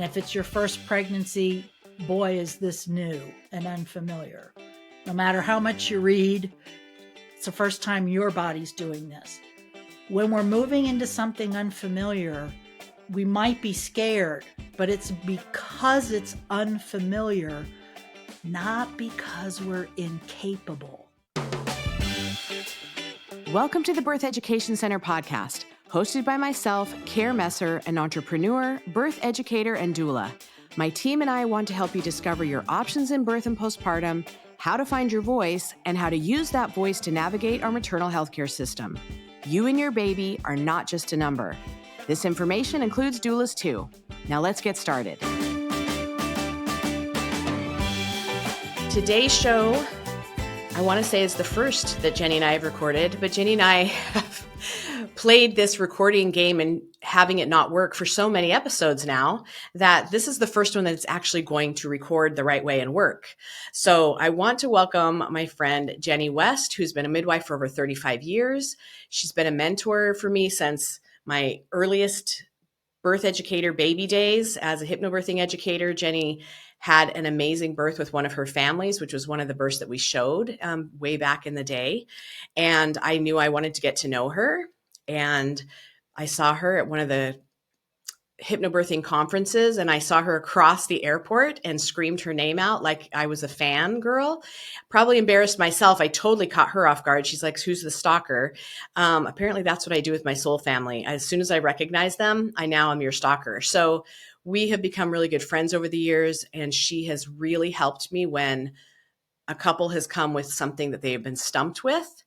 And if it's your first pregnancy, boy, is this new and unfamiliar. No matter how much you read, it's the first time your body's doing this. When we're moving into something unfamiliar, we might be scared, but it's because it's unfamiliar, not because we're incapable. Welcome to the Birth Education Center podcast, hosted by myself, Care Messer, an entrepreneur, birth educator, and doula. My team and I want to help you discover your options in birth and postpartum, how to find your voice, and how to use that voice to navigate our maternal healthcare system. You and your baby are not just a number. This information includes doulas too. Now let's get started. Today's show, I want to say, is the first that Jenny and I have recorded, but Jenny and I have played this recording game and having it not work for so many episodes now that this is the first one that's actually going to record the right way and work. So I want to welcome my friend Jenny West, who's been a midwife for over 35 years. She's been a mentor for me since my earliest birth educator baby days as a hypnobirthing educator. Jenny had an amazing birth with one of her families, which was one of the births that we showed way back in the day. And I knew I wanted to get to know her. And I saw her at one of the hypnobirthing conferences, and I saw her across the airport and screamed her name out like I was a fan girl. Probably embarrassed myself. I totally caught her off guard. She's like, "Who's the stalker?" Apparently that's what I do with my soul family. As soon as I recognize them, I now am your stalker. So we have become really good friends over the years, and she has really helped me when a couple has come with something that they have been stumped with.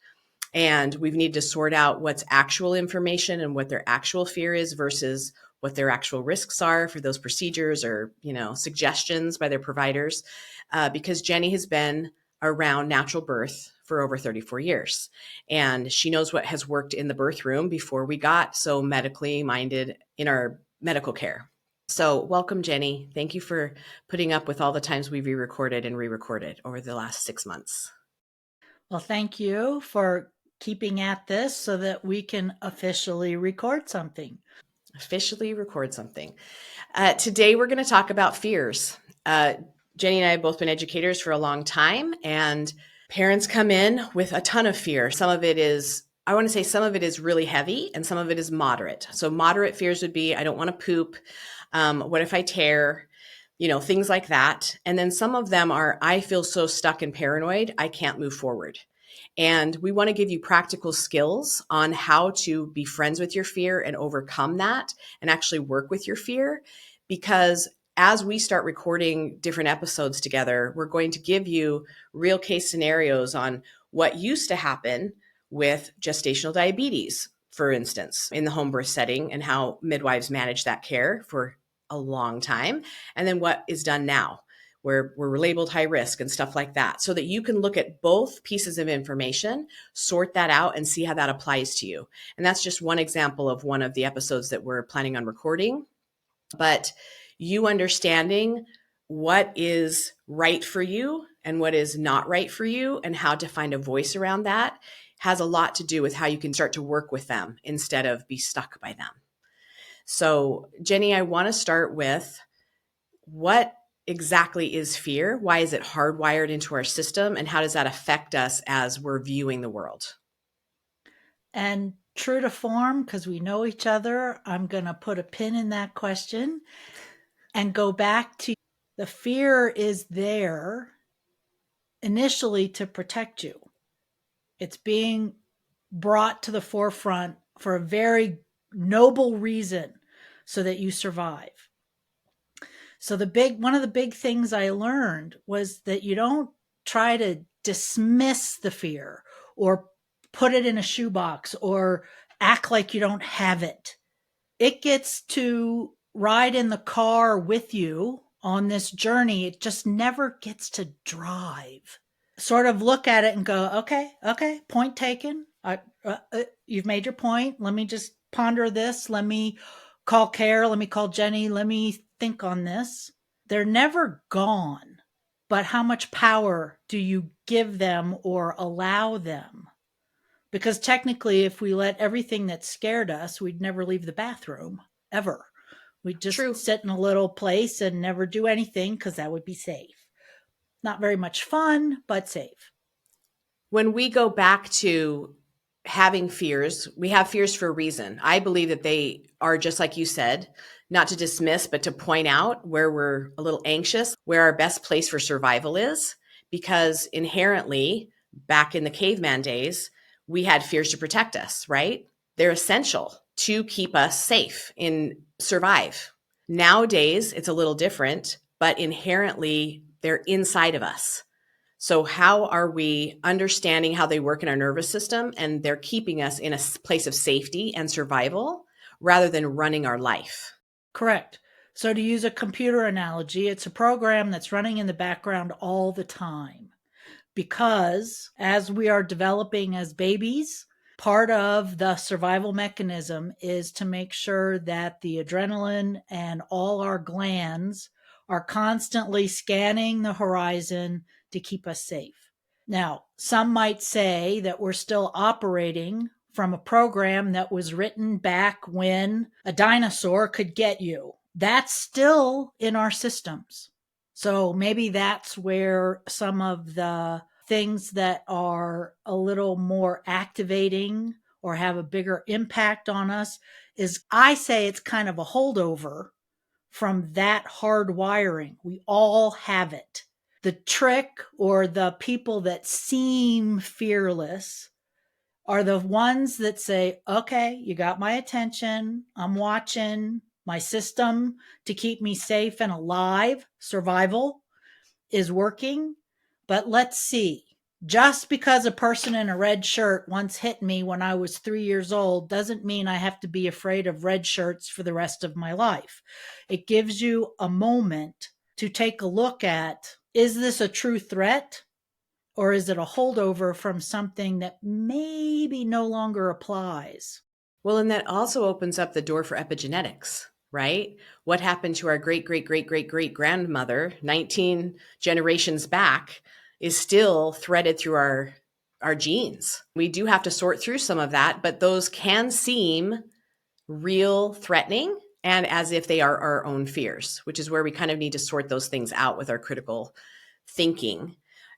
And we've needed to sort out what's actual information and what their actual fear is versus what their actual risks are for those procedures or, suggestions by their providers. Because Jenny has been around natural birth for over 34 years. And she knows what has worked in the birth room before we got so medically minded in our medical care. So welcome, Jenny. Thank you for putting up with all the times we've re-recorded and re-recorded over the last 6 months. Well, thank you for keeping at this so that we can officially record something. Officially record something. Today, we're going to talk about fears. Jenny and I have both been educators for a long time, and parents come in with a ton of fear. Some of it is really heavy, and some of it is moderate. So moderate fears would be, I don't want to poop. What if I tear? Things like that. And then some of them are, I feel so stuck and paranoid, I can't move forward. And we want to give you practical skills on how to be friends with your fear and overcome that and actually work with your fear. Because as we start recording different episodes together, we're going to give you real case scenarios on what used to happen with gestational diabetes, for instance, in the home birth setting, and how midwives manage that care for a long time. And then what is done now, where we're labeled high risk and stuff like that, so that you can look at both pieces of information, sort that out, and see how that applies to you. And that's just one example of one of the episodes that we're planning on recording. But you understanding what is right for you and what is not right for you and how to find a voice around that has a lot to do with how you can start to work with them instead of be stuck by them. So, Jenny, I want to start with, what exactly is fear? Why is it hardwired into our system? And how does that affect us as we're viewing the world? And true to form, because we know each other, I'm going to put a pin in that question and go back to the fear is there initially to protect you. It's being brought to the forefront for a very noble reason, so that you survive. So one of the big things I learned was that you don't try to dismiss the fear or put it in a shoebox or act like you don't have it. It gets to ride in the car with you on this journey. It just never gets to drive. Sort of look at it and go, okay, point taken. You've made your point. Let me just ponder this. Let me call Care. Let me call Jenny. Let me think on this. They're never gone, but how much power do you give them or allow them? Because technically, if we let everything that scared us, we'd never leave the bathroom, ever. We just True. sit in a little place and never do anything because that would be safe. Not very much fun, but safe. When we go back to having fears, we have fears for a reason. I believe that they are, just like you said, not to dismiss, but to point out where we're a little anxious, where our best place for survival is, because inherently, back in the caveman days, we had fears to protect us, right? They're essential to keep us safe and survive. Nowadays, it's a little different, but inherently, they're inside of us. So, how are we understanding how they work in our nervous system? And they're keeping us in a place of safety and survival rather than running our life. Correct. So, to use a computer analogy, it's a program that's running in the background all the time because as we are developing as babies, part of the survival mechanism is to make sure that the adrenaline and all our glands are constantly scanning the horizon to keep us safe. Now, some might say that we're still operating from a program that was written back when a dinosaur could get you. That's still in our systems. So maybe that's where some of the things that are a little more activating or have a bigger impact on us is, I say, it's kind of a holdover from that hard wiring. We all have it. The trick, or the people that seem fearless, are the ones that say, okay, you got my attention. I'm watching my system to keep me safe and alive. Survival is working. But let's see. Just because a person in a red shirt once hit me when I was 3 years old doesn't mean I have to be afraid of red shirts for the rest of my life. It gives you a moment to take a look at, is this a true threat? Or is it a holdover from something that maybe no longer applies? Well, and that also opens up the door for epigenetics, right? What happened to our great, great, great, great, great grandmother 19 generations back is still threaded through our genes. We do have to sort through some of that, but those can seem real threatening and as if they are our own fears, which is where we kind of need to sort those things out with our critical thinking.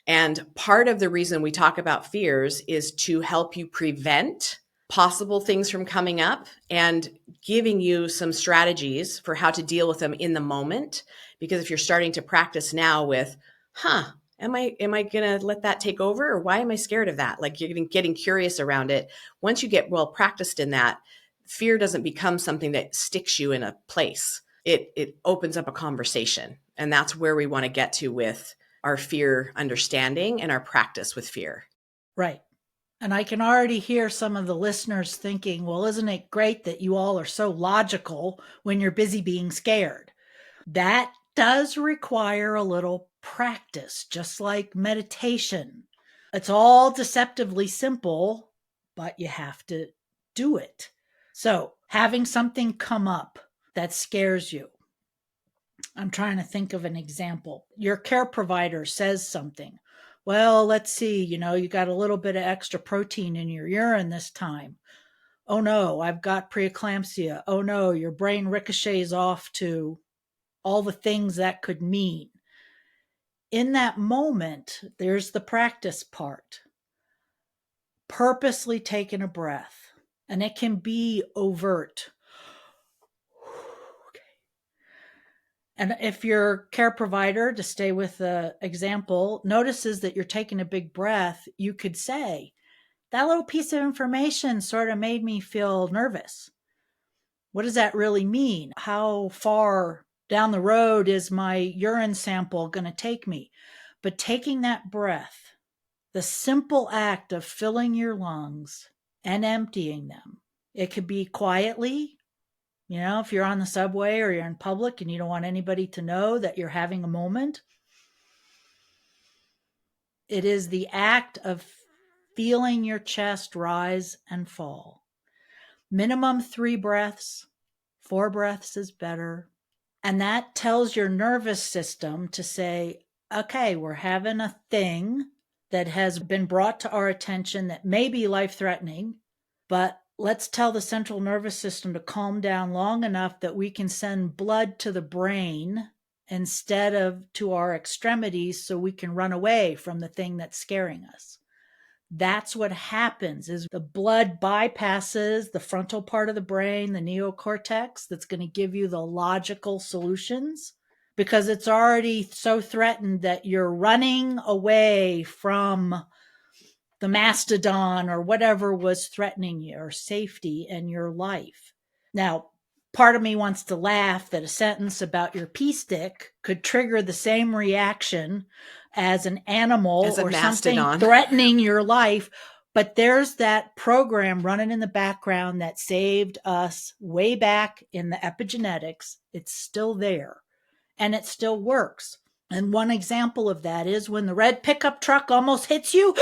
And part of the reason we talk about fears is to help you prevent possible things from coming up and giving you some strategies for how to deal with them in the moment. Because if you're starting to practice now with, am I going to let that take over, or why am I scared of that? Like, you're getting curious around it. Once you get well practiced in that, fear doesn't become something that sticks you in a place. It opens up a conversation. And that's where we want to get to with our fear understanding and our practice with fear. Right. And I can already hear some of the listeners thinking, well, isn't it great that you all are so logical when you're busy being scared? That does require a little practice, just like meditation. It's all deceptively simple, but you have to do it. So, having something come up that scares you. I'm trying to think of an example. Your care provider says something. Well, let's see, you got a little bit of extra protein in your urine this time. Oh no, I've got preeclampsia. Oh no, your brain ricochets off to all the things that could mean. In that moment, there's the practice part. Purposely taking a breath, and it can be overt. And if your care provider, to stay with the example, notices that you're taking a big breath, you could say, that little piece of information sort of made me feel nervous. What does that really mean? How far down the road is my urine sample going to take me? But taking that breath, the simple act of filling your lungs and emptying them, it could be quietly. If you're on the subway or you're in public and you don't want anybody to know that you're having a moment, it is the act of feeling your chest rise and fall. Minimum 3 breaths, 4 breaths is better. And that tells your nervous system to say, okay, we're having a thing that has been brought to our attention that may be life threatening, but let's tell the central nervous system to calm down long enough that we can send blood to the brain instead of to our extremities so we can run away from the thing that's scaring us. That's what happens is the blood bypasses the frontal part of the brain, the neocortex, that's going to give you the logical solutions because it's already so threatened that you're running away from the mastodon or whatever was threatening your safety and your life. Now, part of me wants to laugh that a sentence about your pee stick could trigger the same reaction as an animal As a or something mastodon. threatening your life. But there's that program running in the background that saved us way back in the epigenetics. It's still there and it still works. And one example of that is when the red pickup truck almost hits you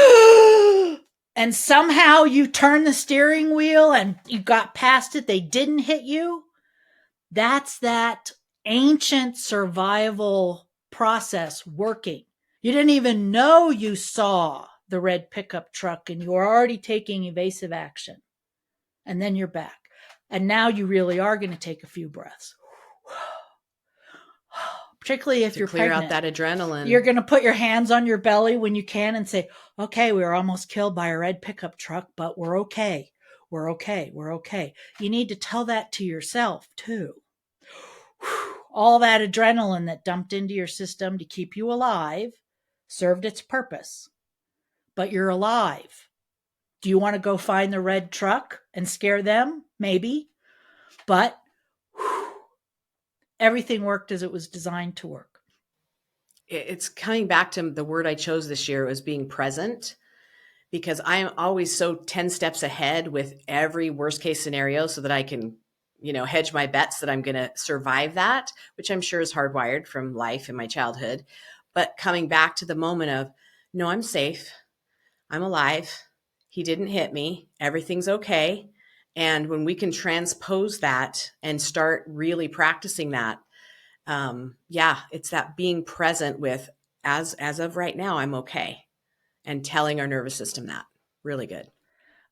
and somehow you turn the steering wheel and you got past it, they didn't hit you. That's that ancient survival process working. You didn't even know you saw the red pickup truck and you were already taking evasive action. And then you're back. And now you really are going to take a few breaths. Particularly if To you're clear out pregnant. that adrenaline. You're going to put your hands on your belly when you can and say, okay, we were almost killed by a red pickup truck, but we're okay. We're okay. We're okay. You need to tell that to yourself too. All that adrenaline that dumped into your system to keep you alive served its purpose, but you're alive. Do you want to go find the red truck and scare them? Maybe, but everything worked as it was designed to work. It's coming back to the word I chose this year was being present, because I'm always so 10 steps ahead with every worst case scenario so that I can, hedge my bets that I'm going to survive that, which I'm sure is hardwired from life in my childhood. But coming back to the moment of, no, I'm safe. I'm alive. He didn't hit me. Everything's okay. And when we can transpose that and start really practicing that, it's that being present with, as of right now, I'm okay. And telling our nervous system that. Really good.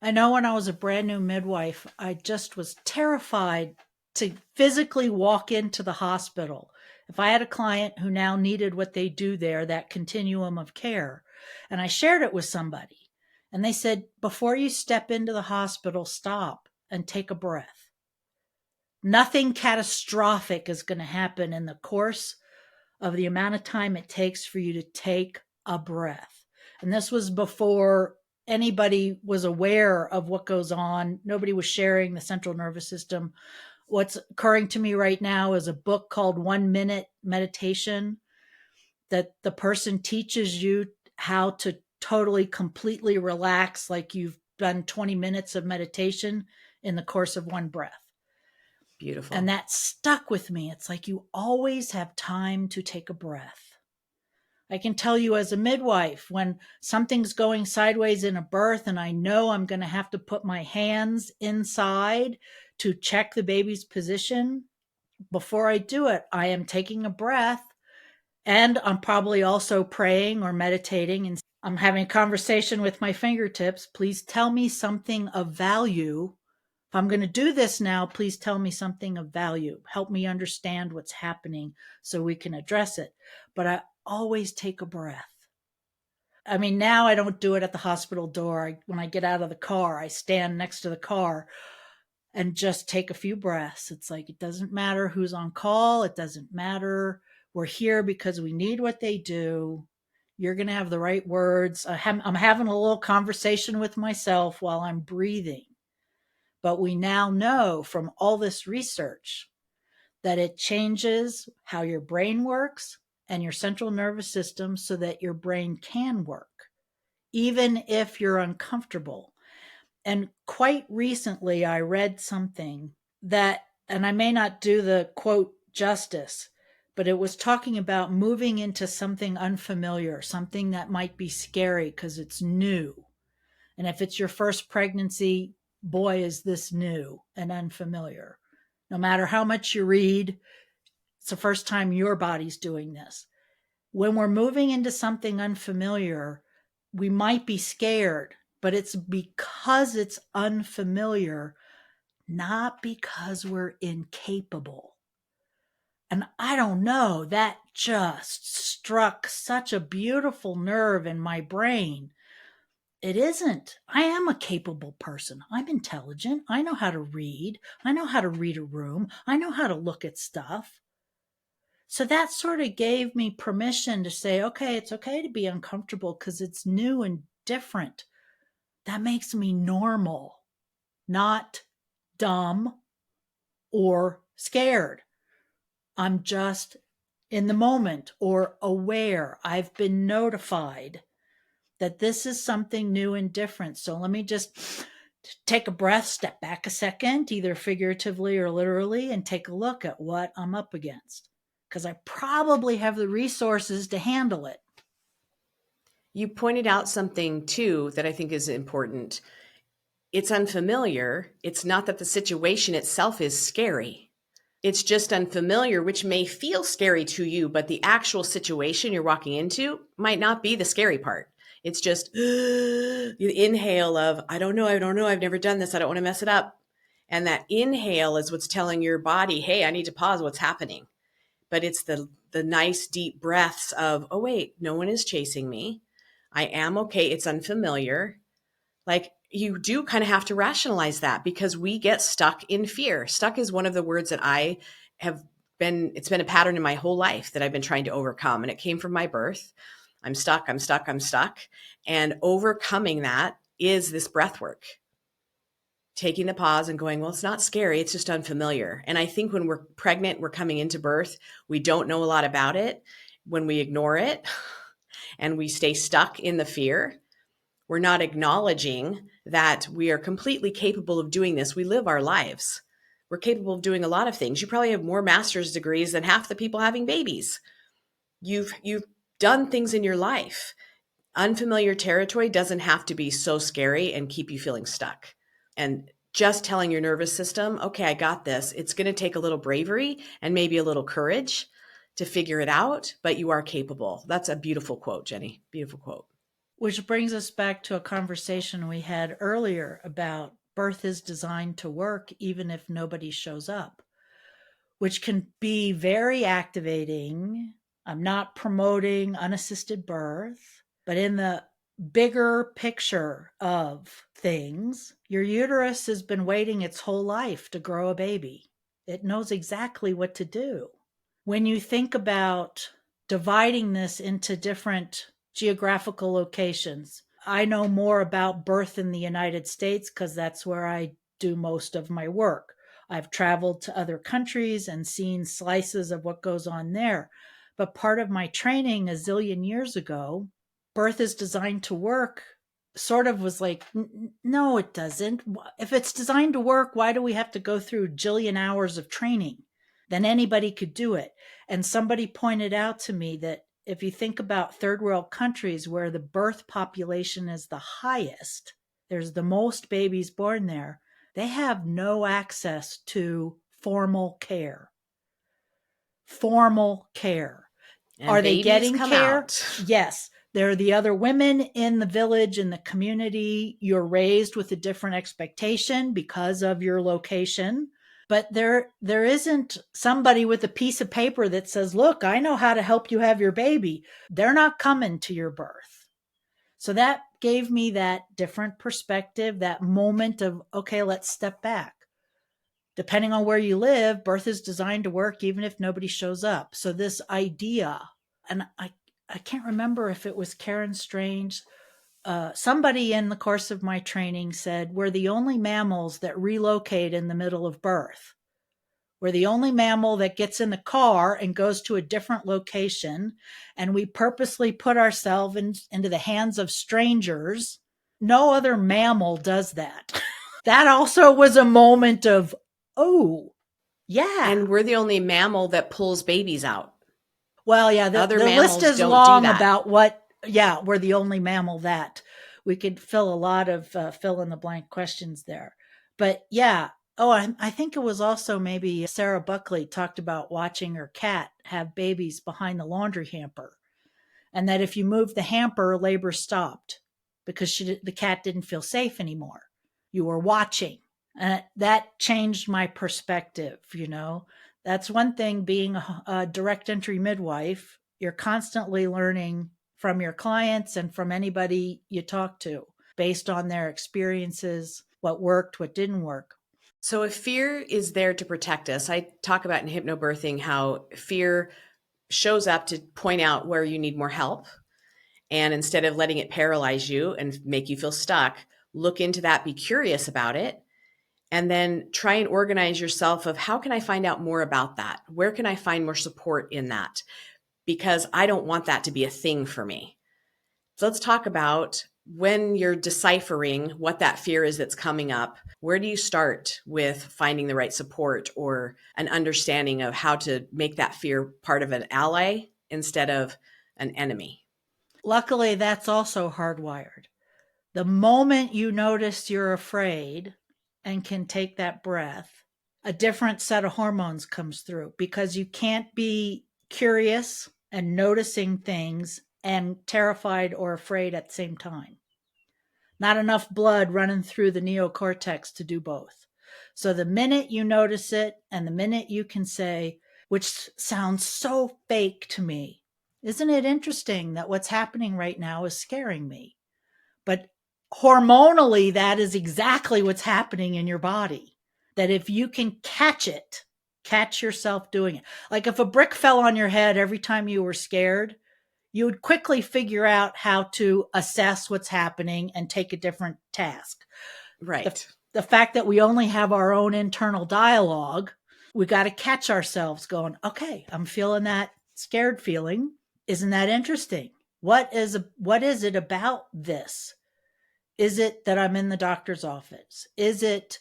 I know when I was a brand new midwife, I just was terrified to physically walk into the hospital. If I had a client who now needed what they do there, that continuum of care, and I shared it with somebody, and they said, before you step into the hospital, stop and take a breath. Nothing catastrophic is going to happen in the course of the amount of time it takes for you to take a breath. And this was before anybody was aware of what goes on. Nobody was sharing the central nervous system. What's occurring to me right now is a book called 1 Minute Meditation that the person teaches you how to totally, completely relax, like you've done 20 minutes of meditation in the course of one breath. Beautiful. And that stuck with me. It's like you always have time to take a breath. I can tell you as a midwife, when something's going sideways in a birth and I know I'm going to have to put my hands inside to check the baby's position, before I do it, I am taking a breath and I'm probably also praying or meditating and I'm having a conversation with my fingertips. Please tell me something of value. If I'm going to do this now, please tell me something of value. Help me understand what's happening so we can address it. But I always take a breath. I mean, now I don't do it at the hospital door. When I get out of the car, I stand next to the car and just take a few breaths. It's like, it doesn't matter who's on call. It doesn't matter. We're here because we need what they do. You're going to have the right words. I'm having a little conversation with myself while I'm breathing. But we now know from all this research that it changes how your brain works and your central nervous system so that your brain can work, even if you're uncomfortable. And quite recently, I read something that, and I may not do the quote justice, but it was talking about moving into something unfamiliar, something that might be scary because it's new. And if it's your first pregnancy, boy, is this new and unfamiliar. No matter how much you read, it's the first time your body's doing this. When we're moving into something unfamiliar, we might be scared. but it's because it's unfamiliar, not because we're incapable. And I don't know, that just struck such a beautiful nerve in my brain. It isn't. I am a capable person. I'm intelligent. I know how to read. I know how to read a room. I know how to look at stuff. So that sort of gave me permission to say, okay, it's okay to be uncomfortable because it's new and different. That makes me normal, not dumb or scared. I'm just in the moment or aware. I've been notified that this is something new and different. So let me just take a breath, step back a second, either figuratively or literally, and take a look at what I'm up against. Because I probably have the resources to handle it. You pointed out something too that I think is important. It's unfamiliar. It's not that the situation itself is scary. It's just unfamiliar, which may feel scary to you, but the actual situation you're walking into might not be the scary part. It's just the inhale of, I don't know, I've never done this, I don't want to mess it up. And that inhale is what's telling your body, hey, I need to pause what's happening. But it's the nice deep breaths of, oh, wait, no one is chasing me. I am okay. It's unfamiliar. Like, you do kind of have to rationalize that because we get stuck in fear. Stuck is one of the words that I have been, it's been a pattern in my whole life that I've been trying to overcome. And it came from my birth. I'm stuck, I'm stuck, I'm stuck. And overcoming that is this breath work. Taking the pause and going, well, it's not scary. It's just unfamiliar. And I think when we're pregnant, we're coming into birth, we don't know a lot about it. When we ignore it and we stay stuck in the fear, we're not acknowledging that we are completely capable of doing this. We live our lives. We're capable of doing a lot of things. You probably have more master's degrees than half the people having babies. You've done things in your life. Unfamiliar territory doesn't have to be so scary and keep you feeling stuck. And just telling your nervous system, okay, I got this. It's going to take a little bravery and maybe a little courage to figure it out, but you are capable. That's a beautiful quote, Jenny. Beautiful quote. Which brings us back to a conversation we had earlier about birth is designed to work even if nobody shows up, which can be very activating. I'm not promoting unassisted birth, but in the bigger picture of things, your uterus has been waiting its whole life to grow a baby. It knows exactly what to do. When you think about dividing this into different geographical locations, I know more about birth in the United States because that's where I do most of my work. I've traveled to other countries and seen slices of what goes on there. But part of my training a zillion years ago, birth is designed to work, sort of was like, no, it doesn't. If it's designed to work, why do we have to go through jillion hours of training? Then anybody could do it. And somebody pointed out to me that if you think about third world countries where the birth population is the highest, there's the most babies born there, they have no access to formal care. Formal care. And Are they babies getting come care? out. Yes. There are the other women in the village, in the community. You're raised with a different expectation because of your location. But there isn't somebody with a piece of paper that says, look, I know how to help you have your baby. They're not coming to your birth. So that gave me that different perspective, that moment of, okay, let's step back. Depending on where you live, birth is designed to work even if nobody shows up. So this idea, and I can't remember if it was Karen Strange, somebody in the course of my training said, we're the only mammals that relocate in the middle of birth. We're the only mammal that gets in the car and goes to a different location, and we purposely put ourselves into the hands of strangers. No other mammal does that. That also was a moment of, oh, yeah. And we're the only mammal that pulls babies out. Well, yeah, Other the list mammals is don't do long that. about what, yeah, we're the only mammal that. We could fill a lot of fill in the blank questions there. But yeah, oh, I think it was also maybe Sarah Buckley talked about watching her cat have babies behind the laundry hamper. And that if you moved the hamper, labor stopped. because the cat didn't feel safe anymore. You were watching. And that changed my perspective, you know. That's one thing being a direct entry midwife. You're constantly learning from your clients and from anybody you talk to based on their experiences, what worked, what didn't work. So if fear is there to protect us, I talk about in hypnobirthing how fear shows up to point out where you need more help. And instead of letting it paralyze you and make you feel stuck, look into that, be curious about it, and then try and organize yourself of how can I find out more about that? Where can I find more support in that? Because I don't want that to be a thing for me. So let's talk about when you're deciphering what that fear is that's coming up. Where do you start with finding the right support or an understanding of how to make that fear part of an ally instead of an enemy? Luckily, that's also hardwired. The moment you notice you're afraid and can take that breath, a different set of hormones comes through, because you can't be curious and noticing things and terrified or afraid at the same time. Not enough blood running through the neocortex to do both. So the minute you notice it and the minute you can say, which sounds so fake to me, isn't it interesting that what's happening right now is scaring me? But hormonally, that is exactly what's happening in your body. That if you can catch it, catch yourself doing it. Like if a brick fell on your head every time you were scared, you would quickly figure out how to assess what's happening and take a different task. The, Right. the fact that we only have our own internal dialogue, we got to catch ourselves going, okay, I'm feeling that scared feeling. Isn't that interesting? What is it about this? Is it that I'm in the doctor's office? Is it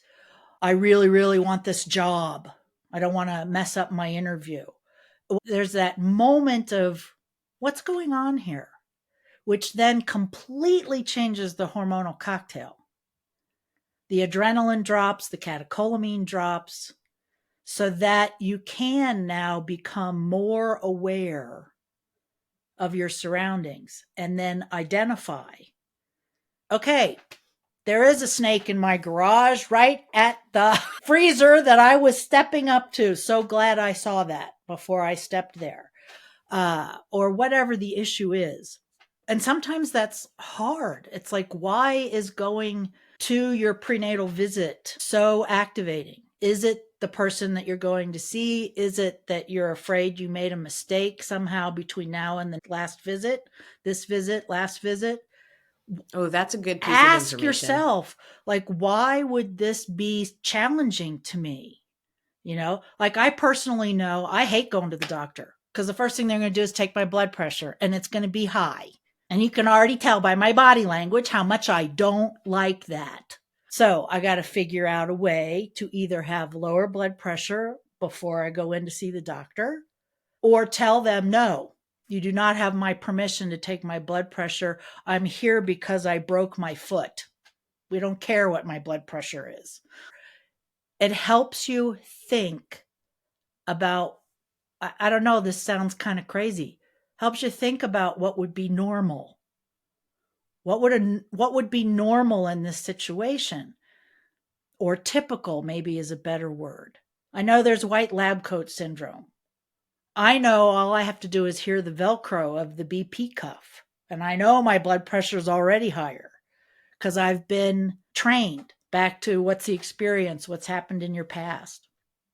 I really, really want this job? I don't want to mess up my interview. There's that moment of what's going on here, which then completely changes the hormonal cocktail. The adrenaline drops, the catecholamine drops, so that you can now become more aware of your surroundings and then identify, okay, there is a snake in my garage right at the freezer that I was stepping up to. So glad I saw that before I stepped there. Or whatever the issue is. And sometimes that's hard. It's like, why is going to your prenatal visit so activating? Is it the person that you're going to see? Is it that you're afraid you made a mistake somehow between now and the last visit, this visit, last visit? Oh, that's a good piece of Ask information. yourself, like, why would this be challenging to me? You know, like I personally know I hate going to the doctor because the first thing they're going to do is take my blood pressure and it's going to be high. And you can already tell by my body language how much I don't like that. So I got to figure out a way to either have lower blood pressure before I go in to see the doctor, or tell them, no, you do not have my permission to take my blood pressure. I'm here because I broke my foot. We don't care what my blood pressure is. It helps you think about, I don't know, this sounds kind of crazy. Helps you think about what would be normal. What would be normal in this situation? Or typical maybe is a better word. I know there's white lab coat syndrome. I know all I have to do is hear the Velcro of the BP cuff. And I know my blood pressure is already higher because I've been trained back to what's the experience, what's happened in your past.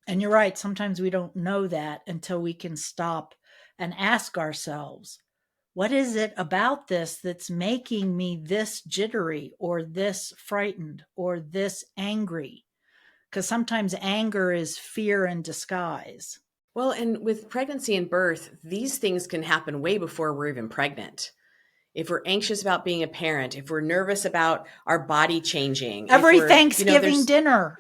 And you're right, sometimes we don't know that until we can stop and ask ourselves, what is it about this that's making me this jittery or this frightened or this angry? Because sometimes anger is fear in disguise. Well, and with pregnancy and birth, these things can happen way before we're even pregnant. If we're anxious about being a parent, if we're nervous about our body changing, if Every we're, Thanksgiving there's, dinner.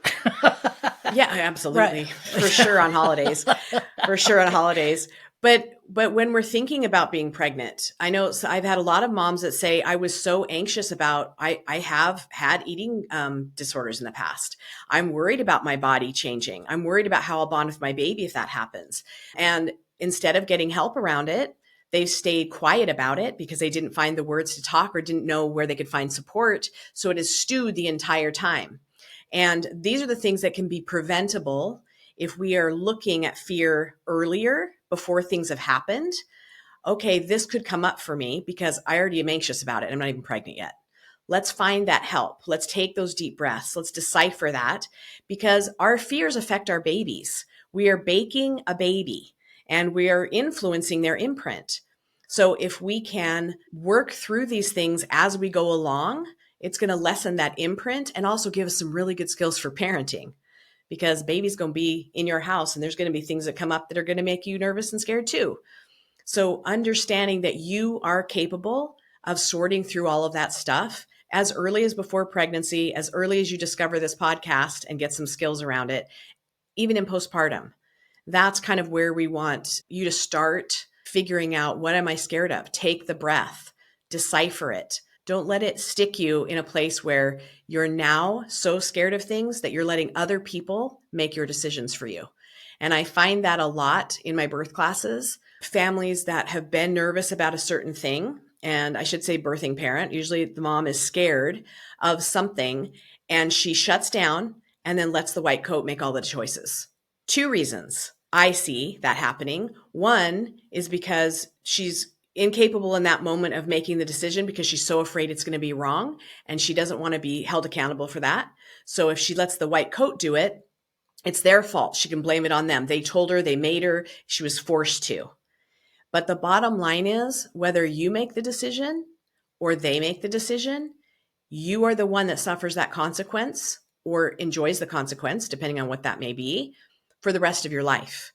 yeah, Right. absolutely. For sure on holidays. For sure on holidays. But when we're thinking about being pregnant, I know I've had a lot of moms that say I was so anxious about I have had eating disorders in the past. I'm worried about my body changing. I'm worried about how I'll bond with my baby if that happens. And instead of getting help around it, They stayed quiet about it because they didn't find the words to talk or didn't know where they could find support. So it has stewed the entire time. And these are the things that can be preventable if we are looking at fear earlier before things have happened. Okay, this could come up for me because I already am anxious about it. I'm not even pregnant yet. Let's find that help. Let's take those deep breaths. Let's decipher that, because our fears affect our babies. We are baking a baby and we are influencing their imprint. So if we can work through these things as we go along, it's going to lessen that imprint and also give us some really good skills for parenting, because baby's going to be in your house and there's going to be things that come up that are going to make you nervous and scared too. So understanding that you are capable of sorting through all of that stuff as early as before pregnancy, as early as you discover this podcast and get some skills around it, even in postpartum. That's kind of where we want you to start figuring out, what am I scared of? Take the breath, decipher it. Don't let it stick you in a place where you're now so scared of things that you're letting other people make your decisions for you. And I find that a lot in my birth classes. Families that have been nervous about a certain thing, and I should say birthing parent, usually the mom is scared of something and she shuts down and then lets the white coat make all the choices. Two reasons I see that happening. One is because she's incapable in that moment of making the decision because she's so afraid it's going to be wrong and she doesn't want to be held accountable for that. So if she lets the white coat do it, it's their fault. She can blame it on them. They told her, they made her, she was forced to. But the bottom line is, whether you make the decision or they make the decision, you are the one that suffers that consequence or enjoys the consequence, depending on what that may be, for the rest of your life.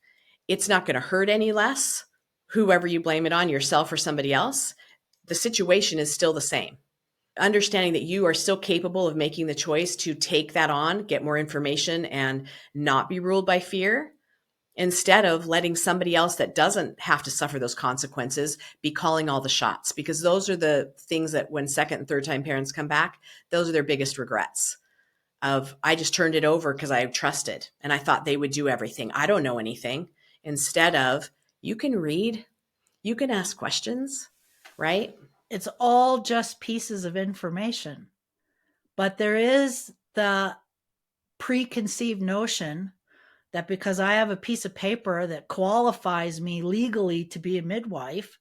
It's not going to hurt any less, whoever you blame it on, yourself or somebody else. The situation is still the same. Understanding that you are still capable of making the choice to take that on, get more information, and not be ruled by fear, instead of letting somebody else that doesn't have to suffer those consequences be calling all the shots. Because those are the things that when second and third time parents come back, those are their biggest regrets of, I just turned it over because I trusted and I thought they would do everything. I don't know anything. Instead of, you can read, you can ask questions, right? It's all just pieces of information. But there is the preconceived notion that because I have a piece of paper that qualifies me legally to be a midwife,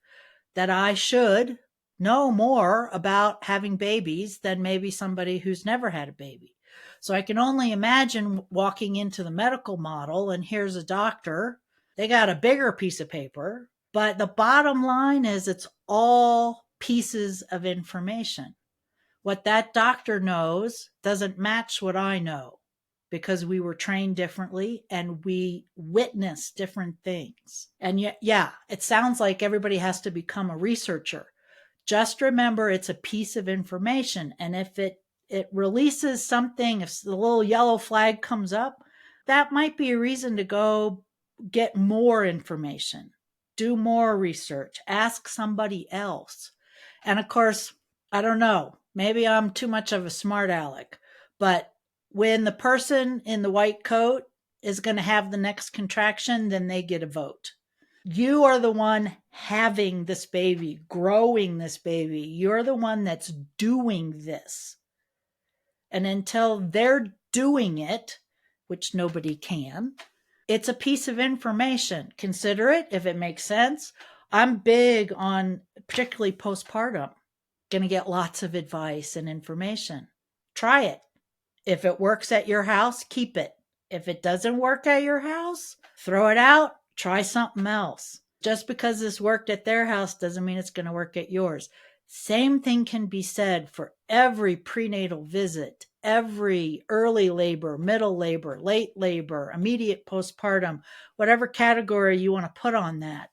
that I should know more about having babies than maybe somebody who's never had a baby. So I can only imagine walking into the medical model and here's a doctor. They got a bigger piece of paper, but the bottom line is it's all pieces of information. What that doctor knows doesn't match what I know because we were trained differently and we witness different things. And yet, yeah, it sounds like everybody has to become a researcher. Just remember it's a piece of information. And if it releases something, if the little yellow flag comes up, that might be a reason to go get more information, do more research, ask somebody else. And of course, I don't know, maybe I'm too much of a smart aleck, but when the person in the white coat is going to have the next contraction, then they get a vote. You are the one having this baby, growing this baby. You're the one that's doing this. And until they're doing it, which nobody can, it's a piece of information. Consider it if it makes sense. I'm big on particularly postpartum. Going to get lots of advice and information. Try it. If it works at your house, keep it. If it doesn't work at your house, throw it out, try something else. Just because this worked at their house doesn't mean it's going to work at yours. Same thing can be said for every prenatal visit, every early labor, middle labor, late labor, immediate postpartum, whatever category you want to put on that.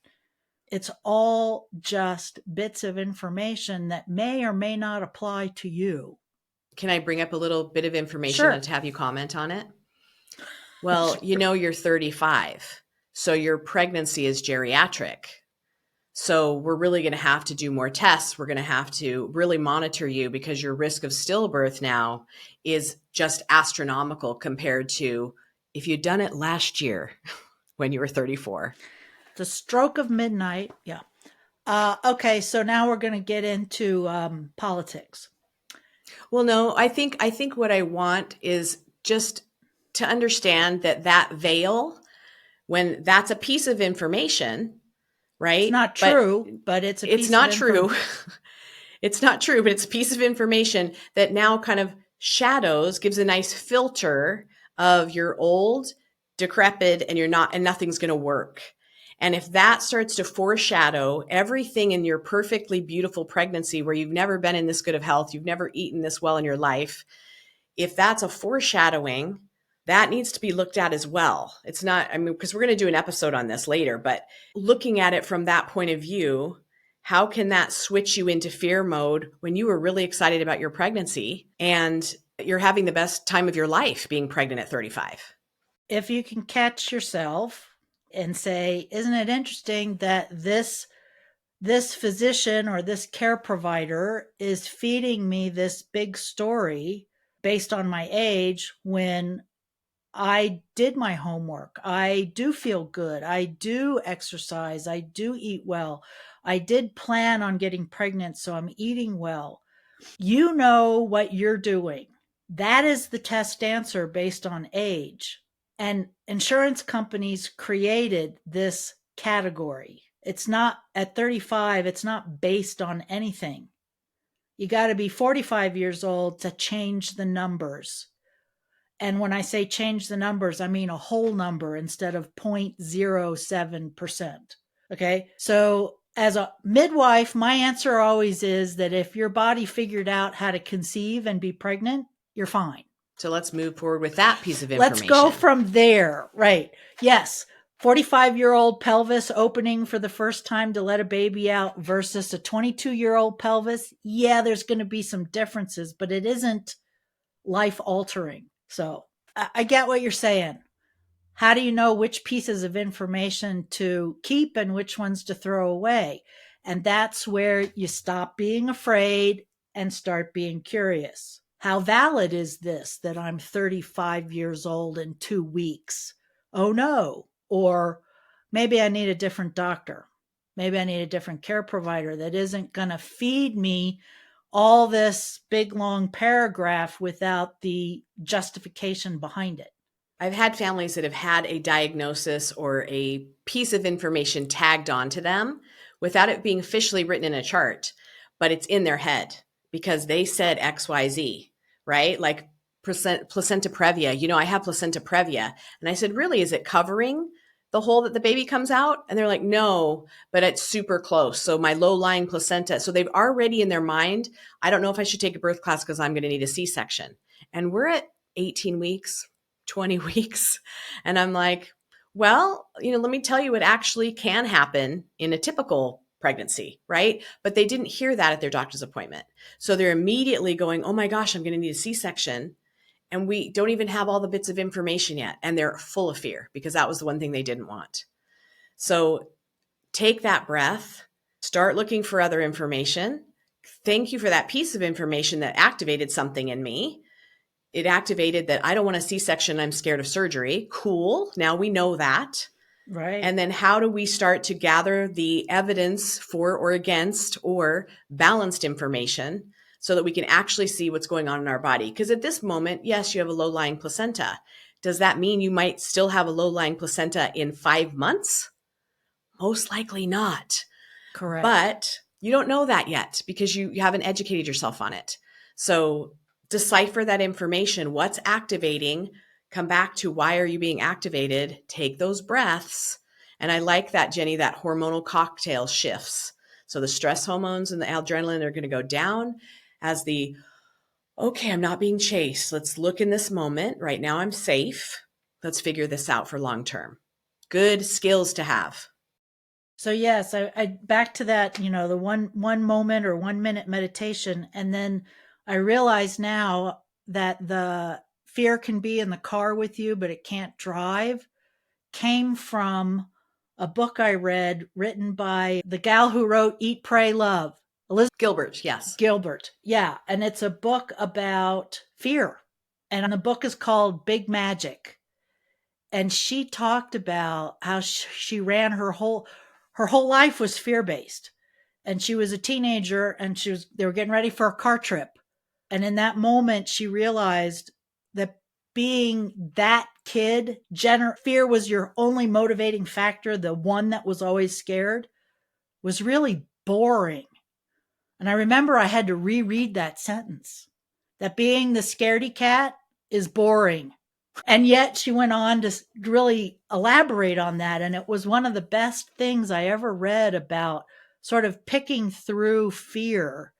It's all just bits of information that may or may not apply to you. Can I bring up a little bit of information Sure. and have you comment on it? Well, you know, you're 35, so your pregnancy is geriatric. So we're really going to have to do more tests. We're going to have to really monitor you because your risk of stillbirth now is just astronomical compared to if you'd done it last year when you were 34. The stroke of midnight, yeah. Okay, so now we're going to get into politics. Well, no, I think what I want is just to understand that that veil, when that's a piece of information, It's right? not But true, but it's a it's piece of not information. true. It's not true, but it's a piece of information that now kind of shadows, gives a nice filter of you're old, decrepit, and you're not, and nothing's going to work. And if that starts to foreshadow everything in your perfectly beautiful pregnancy where you've never been in this good of health, you've never eaten this well in your life, if that's a foreshadowing, that needs to be looked at as well. It's not, I mean, because we're going to do an episode on this later, but looking at it from that point of view, how can that switch you into fear mode when you were really excited about your pregnancy and you're having the best time of your life being pregnant at 35? If you can catch yourself and say, "Isn't it interesting that this physician or this care provider is feeding me this big story based on my age when I did my homework. I do feel good. I do exercise. I do eat well. I did plan on getting pregnant, so I'm eating well." You know what you're doing. That is the test answer based on age. And insurance companies created this category. It's not at 35, it's not based on anything. You got to be 45 years old to change the numbers. And when I say change the numbers, I mean a whole number instead of 0.07%. Okay. So, as a midwife, my answer always is that if your body figured out how to conceive and be pregnant, you're fine. So let's move forward with that piece of Let's go information. from there. Right. Yes. 45-year-old pelvis opening for the first time to let a baby out versus a 22-year-old pelvis. Yeah, there's going to be some differences, but it isn't life altering. So I get what you're saying. How do you know which pieces of information to keep and which ones to throw away? And that's where you stop being afraid and start being curious. How valid is this that I'm 35 years old in 2 weeks? Oh no. Or maybe I need a different doctor. Maybe I need a different care provider that isn't going to feed me all this big long paragraph without the justification behind it. I've had families that have had a diagnosis or a piece of information tagged onto them without it being officially written in a chart, but it's in their head because they said XYZ, right? Like placenta previa. I have placenta previa. And I said, really, is it covering the hole that the baby comes out? And they're like, no, but it's super close. So my low lying placenta. So they've already in their mind, I don't know if I should take a birth class because I'm going to need a C-section. And we're at 18 weeks, 20 weeks. And I'm like, well, let me tell you what actually can happen in a typical pregnancy, right? But they didn't hear that at their doctor's appointment. So they're immediately going, oh my gosh, I'm going to need a C-section. And we don't even have all the bits of information yet. And they're full of fear because that was the one thing they didn't want. So take that breath, start looking for other information. Thank you for that piece of information that activated something in me. It activated that I don't want a C-section. I'm scared of surgery. Cool. Now we know that. Right. And then how do we start to gather the evidence for or against or balanced information so that we can actually see what's going on in our body? Because at this moment, yes, you have a low-lying placenta. Does that mean you might still have a low-lying placenta in 5 months? Most likely not. Correct. But you don't know that yet because you haven't educated yourself on it. So decipher that information. What's activating? Come back to why are you being activated? Take those breaths. And I like that, Jenny, that hormonal cocktail shifts. So the stress hormones and the adrenaline are going to go down as okay, I'm not being chased. Let's look in this moment. Right now, I'm safe. Let's figure this out for long term. Good skills to have. So yes, I back to that, the one moment or 1 minute meditation, and then I realize now that the fear can be in the car with you, but it can't drive, came from a book I read written by the gal who wrote Eat, Pray, Love, Elizabeth Gilbert, yes. Gilbert. Yeah, and it's a book about fear, and the book is called Big Magic. And she talked about how she ran her whole life was fear based. and she was a teenager, and they were getting ready for a car trip. And in that moment, she realized that being that kid, fear was your only motivating factor, the one that was always scared, was really boring. And I remember I had to reread that sentence, that being the scaredy cat is boring. And yet she went on to really elaborate on that. And it was one of the best things I ever read about sort of picking through fear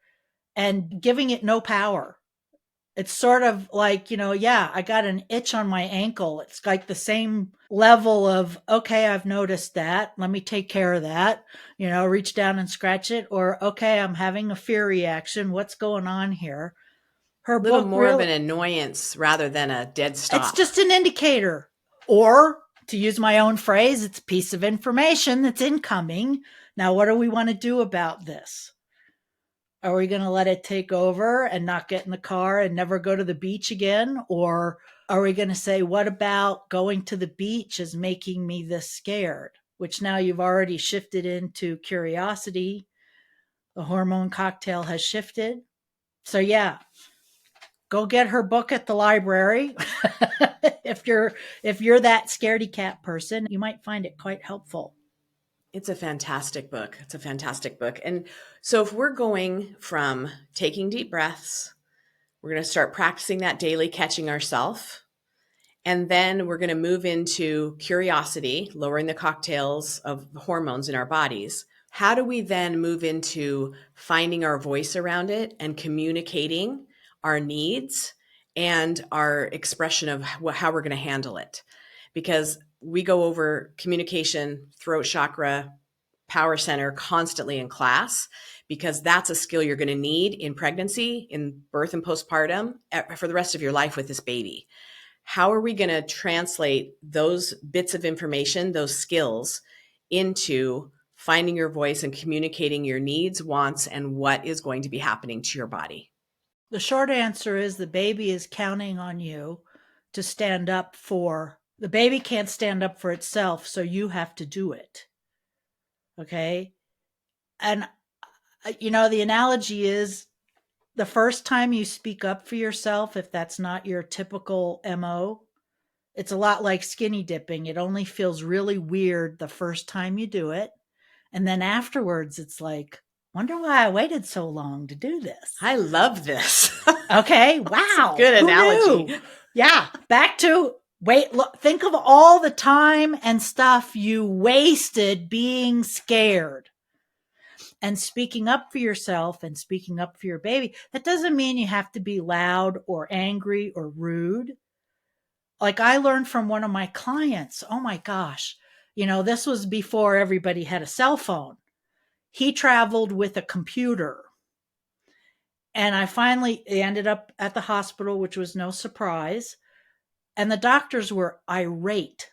and giving it no power. It's sort of like, yeah, I got an itch on my ankle. It's like the same level of, okay, I've noticed that. Let me take care of that. Reach down and scratch it. Or, okay, I'm having a fear reaction. What's going on here? Her A little book more of really, an annoyance rather than a dead it's stop. just an indicator. Or, to use my own phrase, it's a piece of information that's incoming. Now, what do we want to do about this? Are we going to let it take over and not get in the car and never go to the beach again? Or are we going to say, what about going to the beach is making me this scared? Which now you've already shifted into curiosity. The hormone cocktail has shifted. So, yeah, go get her book at the library. if you're that scaredy cat person, you might find it quite helpful. It's a fantastic book. It's a fantastic book. And so if we're going from taking deep breaths, we're going to start practicing that daily catching ourselves. And then we're going to move into curiosity, lowering the cocktails of hormones in our bodies. How do we then move into finding our voice around it and communicating our needs and our expression of how we're going to handle it? Because we go over communication, throat chakra, power center constantly in class, because that's a skill you're going to need in pregnancy, in birth and postpartum, for the rest of your life with this baby. How are we going to translate those bits of information, those skills, into finding your voice and communicating your needs, wants, and what is going to be happening to your body? The short answer is the baby is counting on you to stand up for the baby can't stand up for itself, so you have to do it. Okay? And the analogy is the first time you speak up for yourself, if that's not your typical MO, it's a lot like skinny dipping. It only feels really weird the first time you do it. And then afterwards, it's like, wonder why I waited so long to do this. I love this. Okay. That's a Wow. good Who analogy. knew? Yeah. Back to wait. Look, think of all the time and stuff you wasted being scared and speaking up for yourself and speaking up for your baby. That doesn't mean you have to be loud or angry or rude. Like I learned from one of my clients. Oh my gosh. This was before everybody had a cell phone. He traveled with a computer. And I finally ended up at the hospital, which was no surprise. And the doctors were irate.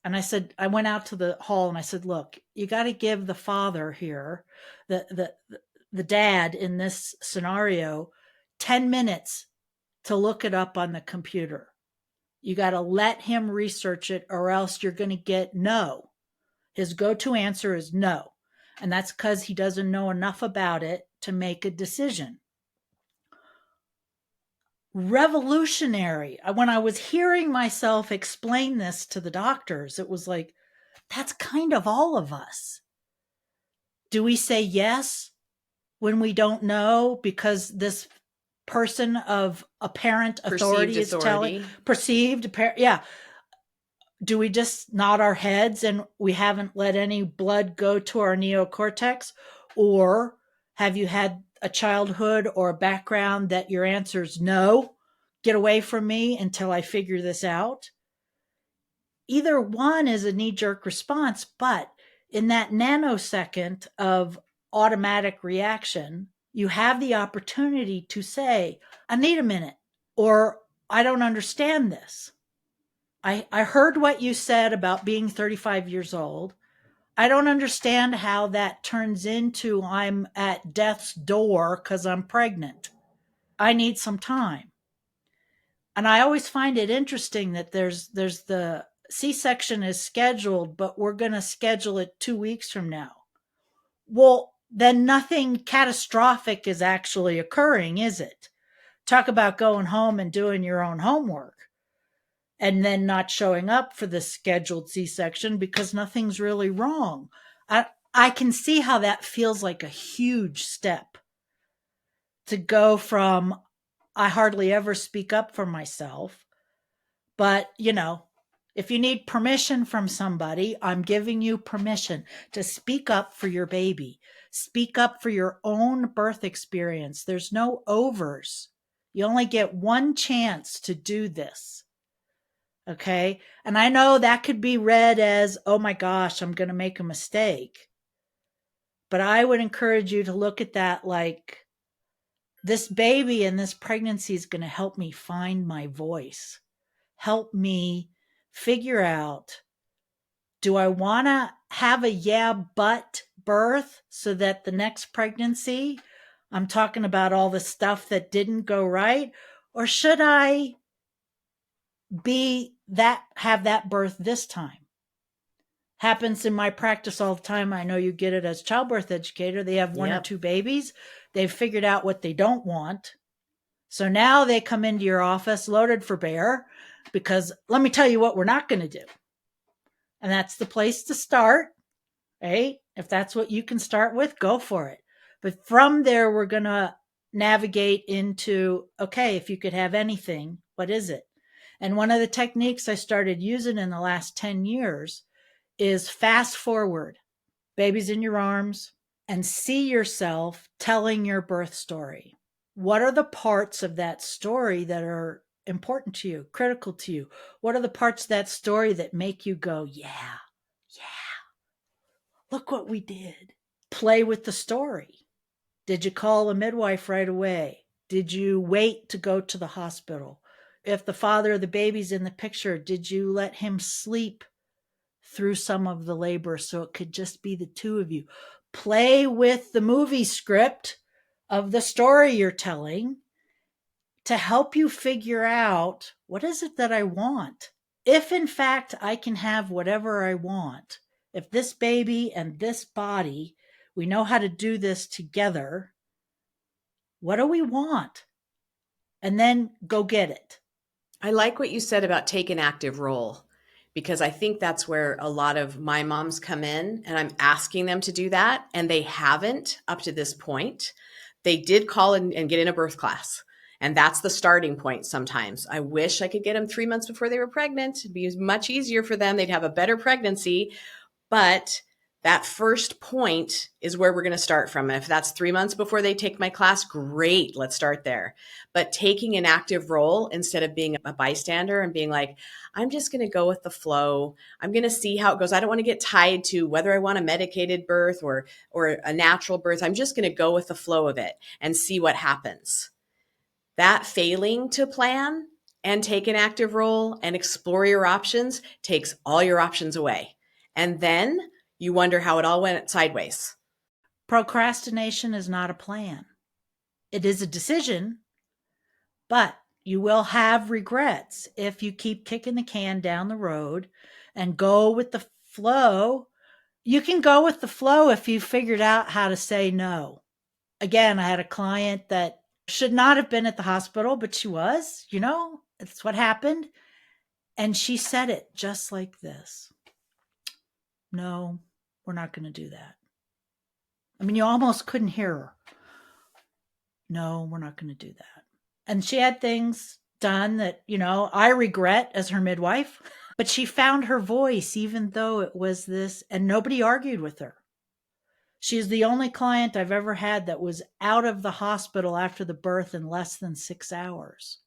And I went out to the hall and I said, look, you got to give the father here, the dad in this scenario, 10 minutes to look it up on the computer. You got to let him research it or else you're going to get no. His go-to answer is no. And that's because he doesn't know enough about it to make a decision. Revolutionary. When I was hearing myself explain this to the doctors, it was like, that's kind of all of us. Do we say yes when we don't know because this person of apparent Perceived authority is telling, authority. perceived, yeah. Do we just nod our heads and we haven't let any blood go to our neocortex? Or have you had a childhood or a background that your answer is no, get away from me until I figure this out? Either one is a knee jerk response, but in that nanosecond of automatic reaction, you have the opportunity to say, I need a minute, or I don't understand this. I heard what you said about being 35 years old. I don't understand how that turns into I'm at death's door because I'm pregnant. I need some time. And I always find it interesting that there's the C-section is scheduled, but we're going to schedule it 2 weeks from now. Well, then nothing catastrophic is actually occurring, is it? Talk about going home and doing your own homework and then not showing up for the scheduled C-section because nothing's really wrong. I can see how that feels like a huge step to go from I hardly ever speak up for myself. But, if you need permission from somebody, I'm giving you permission to speak up for your baby. Speak up for your own birth experience. There's no overs. You only get one chance to do this. Okay. And I know that could be read as, oh my gosh, I'm going to make a mistake. But I would encourage you to look at that like this baby and this pregnancy is going to help me find my voice, help me figure out, do I want to have a yeah, but birth so that the next pregnancy, I'm talking about all the stuff that didn't go right? Or should I have that birth this time? Happens in my practice all the time. I know you get it as childbirth educator. They have one or Yep. two babies. They've figured out what they don't want. So now they come into your office loaded for bear because let me tell you what we're not going to do. And that's the place to start, right? If that's what you can start with, go for it. But from there, we're going to navigate into, okay, if you could have anything, what is it? And one of the techniques I started using in the last 10 years is fast forward, baby's in your arms, and see yourself telling your birth story. What are the parts of that story that are important to you, critical to you? What are the parts of that story that make you go, yeah, look what we did? Play with the story. Did you call a midwife right away? Did you wait to go to the hospital? If the father of the baby's in the picture, did you let him sleep through some of the labor so it could just be the two of you? Play with the movie script of the story you're telling to help you figure out, what is it that I want? If in fact I can have whatever I want, if this baby and this body, we know how to do this together, what do we want? And then go get it. I like what you said about take an active role, because I think that's where a lot of my moms come in, and I'm asking them to do that, and they haven't up to this point. They did call and get in a birth class, and that's the starting point sometimes. I wish I could get them 3 months before they were pregnant. It'd be much easier for them. They'd have a better pregnancy. But that first point is where we're going to start from. If that's 3 months before they take my class, great, let's start there. But taking an active role instead of being a bystander and being like, I'm just going to go with the flow. I'm going to see how it goes. I don't want to get tied to whether I want a medicated birth or a natural birth. I'm just going to go with the flow of it and see what happens. That failing to plan and take an active role and explore your options takes all your options away. And then you wonder how it all went sideways. Procrastination is not a plan. It is a decision, but you will have regrets if you keep kicking the can down the road and go with the flow. You can go with the flow if you figured out how to say no. Again, I had a client that should not have been at the hospital, but she was, it's what happened. And she said it just like this: no, we're not going to do that. I mean, you almost couldn't hear her. No, we're not going to do that. And she had things done that, I regret as her midwife, but she found her voice even though it was this, and nobody argued with her. She's the only client I've ever had that was out of the hospital after the birth in less than 6 hours.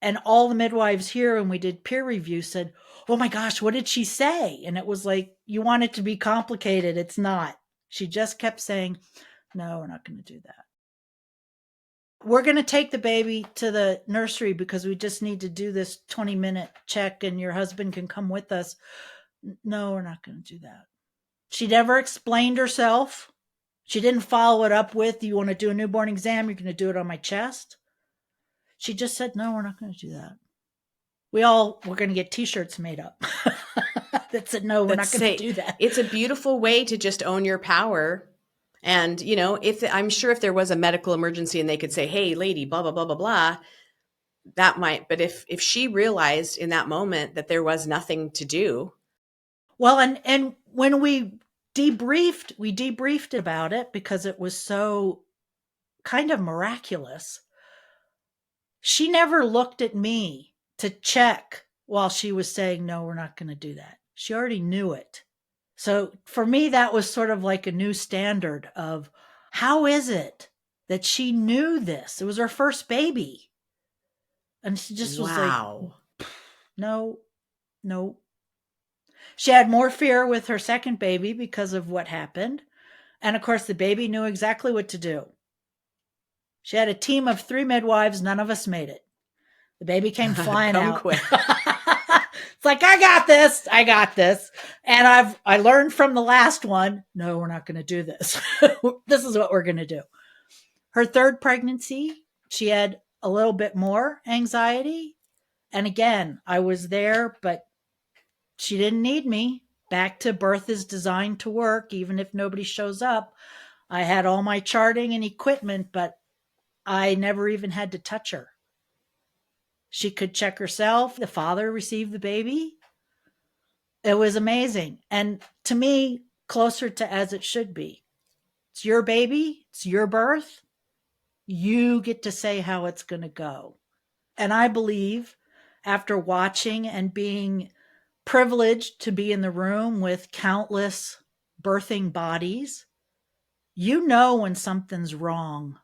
And all the midwives here, when we did peer review, said, oh my gosh, what did she say? And it was like, you want it to be complicated. It's not. She just kept saying, no, we're not going to do that. We're going to take the baby to the nursery because we just need to do this 20-minute check and your husband can come with us. No, we're not going to do that. She never explained herself. She didn't follow it up with, you want to do a newborn exam? You're going to do it on my chest. She just said, no, we're not going to do that. We're going to get t-shirts made up that said, no, we're not going to do that. It's a beautiful way to just own your power And, I'm sure if there was a medical emergency and they could say, hey, lady, blah, blah, blah, blah, blah, that might, but if she realized in that moment that there was nothing to do. Well, and when we debriefed about it because it was so kind of miraculous. She never looked at me to check while she was saying, no, we're not going to do that. She already knew it. So for me, that was sort of like a new standard of how is it that she knew this? It was her first baby. And she just was like, Wow. no, no. She had more fear with her second baby because of what happened. And of course, the baby knew exactly what to do. She had a team of 3 midwives. None of us made it. The baby came flying Come out. quick. It's like, I got this. I got this. And I learned from the last one, no, we're not going to do this. This is what we're going to do. Her third pregnancy, she had a little bit more anxiety. And again, I was there, but she didn't need me. Back to birth is designed to work, even if nobody shows up. I had all my charting and equipment, but I never even had to touch her. She could check herself. The father received the baby. It was amazing. And to me, closer to as it should be. It's your baby. It's your birth. You get to say how it's going to go. And I believe after watching and being privileged to be in the room with countless birthing bodies, you know when something's wrong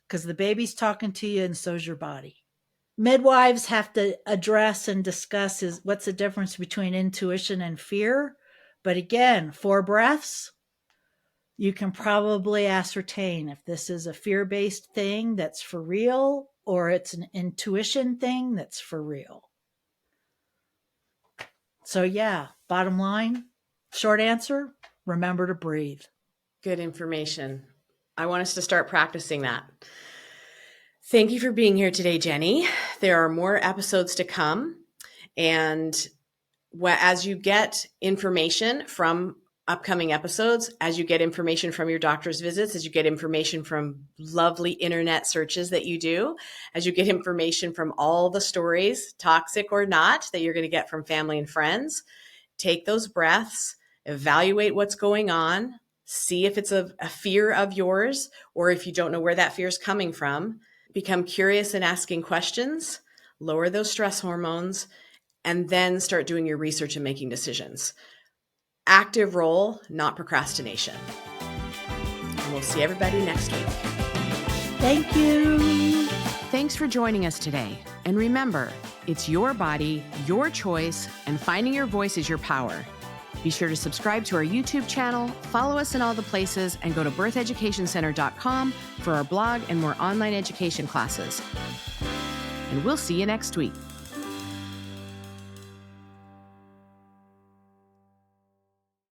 because the baby's talking to you and so's your body. Midwives have to address and discuss is what's the difference between intuition and fear. But again, 4 breaths, you can probably ascertain if this is a fear-based thing that's for real or it's an intuition thing that's for real. So yeah, bottom line, short answer, remember to breathe. Good information. I want us to start practicing that. Thank you for being here today, Jenny. There are more episodes to come. And as you get information from upcoming episodes, as you get information from your doctor's visits, as you get information from lovely internet searches that you do, as you get information from all the stories, toxic or not, that you're going to get from family and friends, take those breaths, evaluate what's going on, see if it's a fear of yours, or if you don't know where that fear is coming from. Become curious and asking questions, lower those stress hormones, and then start doing your research and making decisions. Active role, not procrastination. And we'll see everybody next week. Thank you. Thanks for joining us today. And remember, it's your body, your choice, and finding your voice is your power. Be sure to subscribe to our YouTube channel, follow us in all the places, and go to birtheducationcenter.com for our blog and more online education classes. And we'll see you next week.